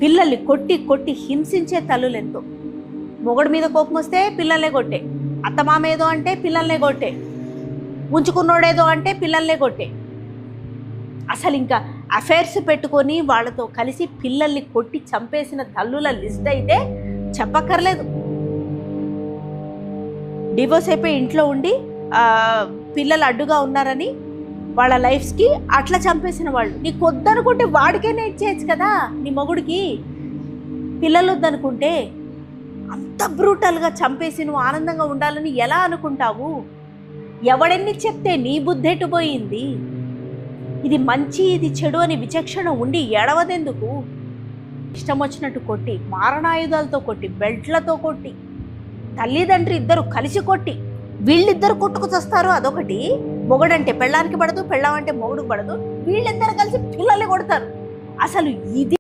పిల్లల్ని కొట్టి కొట్టి హింసించే తల్లులెంతో. మొగుడు మీద కోపం వస్తే పిల్లల్నే కొట్టే, అత్తమామ ఏదో అంటే పిల్లల్నే కొట్టే, ఉంచుకున్నోడేదో అంటే పిల్లల్నే కొట్టే. అసలు ఇంకా అఫైర్స్ పెట్టుకొని వాళ్ళతో కలిసి పిల్లల్ని కొట్టి చంపేసిన తల్లుల లిస్ట్ అయితే చెప్పక్కర్లేదు. డివోర్స్ అయిపోయి ఇంట్లో ఉండి పిల్లలు అడ్డుగా ఉన్నారని వాళ్ళ లైఫ్స్కి అట్లా చంపేసిన వాళ్ళు. నీకు వద్దనుకుంటే వాడికైనా ఇచ్చేయచ్చు కదా, నీ మొగుడికి. పిల్లలు వద్దనుకుంటే అంత బ్రూటల్గా చంపేసి నువ్వు ఆనందంగా ఉండాలని ఎలా అనుకుంటావు? ఎవడెన్ని చెప్తే నీ బుద్ధెట్టు పోయింది? ఇది మంచి ఇది చెడు అని విచక్షణ ఉండి ఎడవదెందుకు? ఇష్టం వచ్చినట్టు కొట్టి, మారణాయుధాలతో కొట్టి, బెల్ట్లతో కొట్టి, తల్లిదండ్రి ఇద్దరు కలిసి కొట్టి, వీళ్ళిద్దరు కొట్టుకు చస్తారు. అదొకటి. మొగుడంటే పెళ్ళానికి పడదు, పెళ్ళామంటే మొగుడుకు పడదు, వీళ్ళిద్దరు కలిసి పిల్లల్ని కొడతారు. అసలు ఇది